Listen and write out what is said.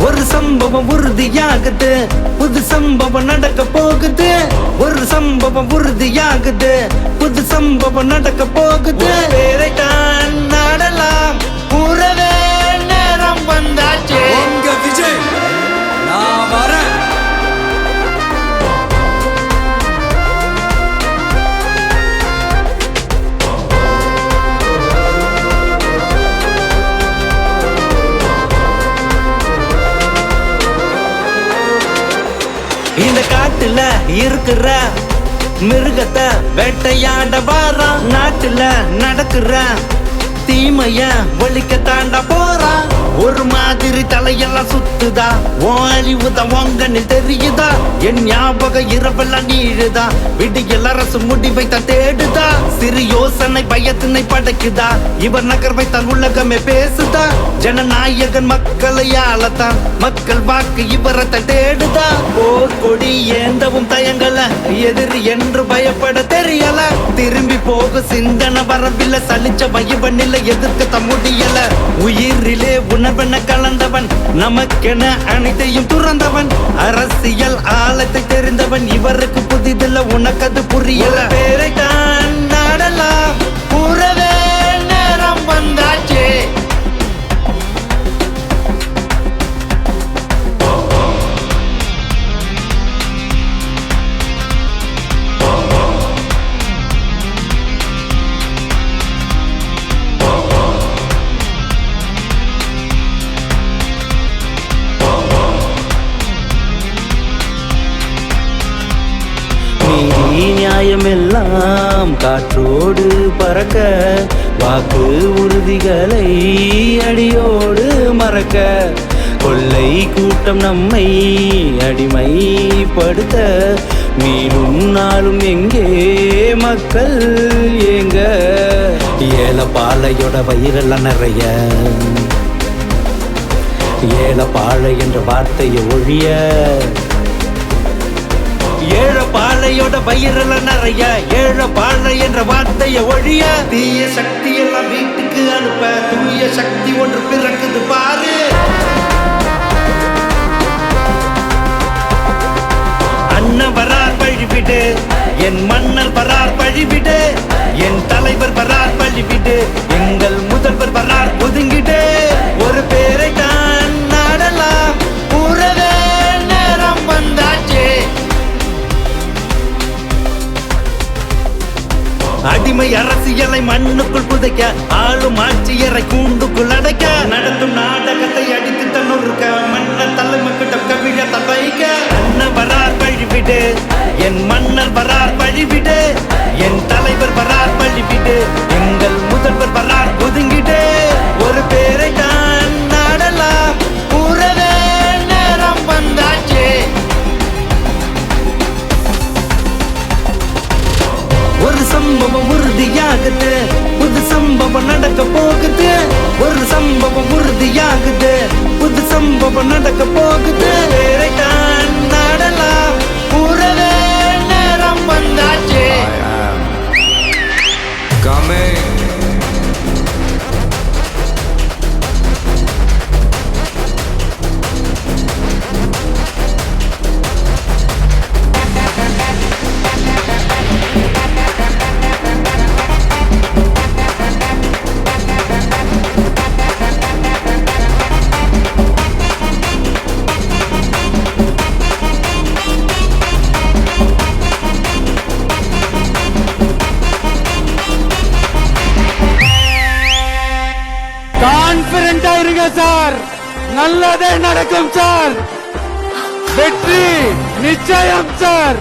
ஒரு சம்பவம் உறுதியாகுது, புது சம்பவம் நடக்க போகுது. ஒரு சம்பவம் உறுதியாகுது, புது சம்பவம் நடக்க போகுது. பேரை தான் நாடலாம், கூறவே நேரம் வந்தாச்சு. உங்க விஜய் நான் வரேன். இந்த காட்டுல இருக்கிற மிருகத்தை வேட்டையாட வாரா, நாட்டுல நடக்கிற தீமைய ஒழிக்க தாண்ட போறா. ஒரு மாதிரி தலையெல்லாம் சுத்துதா, உன் அழிவுதான் உங்கன்னு தெரியுதா. என் ஞாபகம் இரவெல்லாம் நீழுதா, விடியல் அரசு முடிவை தான் தேடுதா. சிறு யோசனை பயத்தினை படைக்குதா, இவர் நகர்வை தான் உலகமே பேசுதா. ஜனநாயகன் மக்களை ஆளத்தான், மக்கள் வாக்கு இவரத்தை தேடுதா. போர் கொடி ஏந்தவும் தயங்கல, எதிரி என்று பயப்பட தெரியல. திரும்பி போக சிந்தனை வரவில்லை, சலிச்ச வயவனில்லை எதிர்க்க முடியல. உயிரிலே உணர்வென கலந்தவன், நமக்கென அனைத்தையும் துறந்தவன். அரசியல் ஆழத்தை தெரிந்தவன், இவருக்கு புதிதில்ல உனக்கு அது புரியல. பேரை தான் நாடலாம், கூறவே நேரம் வந்தாச்சு. நீதி நியாயமெல்லாம் காற்றோடு பறக்க, வாக்கு உறுதிகளை அடியோடு மறக்க. கொள்ளை கூட்டம் நம்மை அடிமைப்படுத்த, மீண்டும் நாளும் எங்கே மக்கள் ஏங்க. ஏலப்பாளையோட வயிறெல்லாம் நிறைய, ஏலப்பாளை என்ற வார்த்தையை ஒழிய. ஏழப்பாளையோட வயிறல நிறைய, ஏழப்பாளை என்ற வார்த்தையை ஒழிய. தீய சக்தி எல்லாம் வீட்டுக்கு அனுப்ப, தூய சக்தி ஒன்று பிறக்குது பாரு. அண்ணன் வரார் வழிவிடு, என் மன்னர் வரார் வழிவிடு, என் தலைவர் வரார் வழிவிடு, எங்கள் முதல்வர் வரார் ஒதுங்கிடு. ஒரு பேரை தான் நாடலாம், கூறவே நேரம் வந்தாச்சு. அடிமை அரசியலை மண்ணுக்குள் புதைக்க, ஆளும் ஆட்சியரை கூண்டுக்குள் அடைக்க. நடத்தும் நாடகத்தை அடித்து தன்னுருக்க, மன்னர் தலைமக்கிட்ட கவிழ தவைக்க. அண்ணன் வரார் வழிவிடு, என் மன்னர் வரார் வழிவிடு, என் தலைவர் வரார் வழிவிடு, எங்கள் முதல்வர் வரார் ஒதுங்கிடு. ஒரு பேரை தான் நாடலாம், கூறவே நேரம் வந்தாச்சு. ஒரு சம்பவம் உறுதியாகுது, புது சம்பவம் நடக்க போகுது. ஒரு சம்பவம் உறுதியாகுது, புது சம்பவம் நடக்க போகுது. பேரை தான் நாடலாம், கூறவே நேரம் வந்தாச்சு. கான்பிடண்டா இருங்க சார், நல்லதே நடக்கும் சார், வெற்றி நிச்சயம் சார்.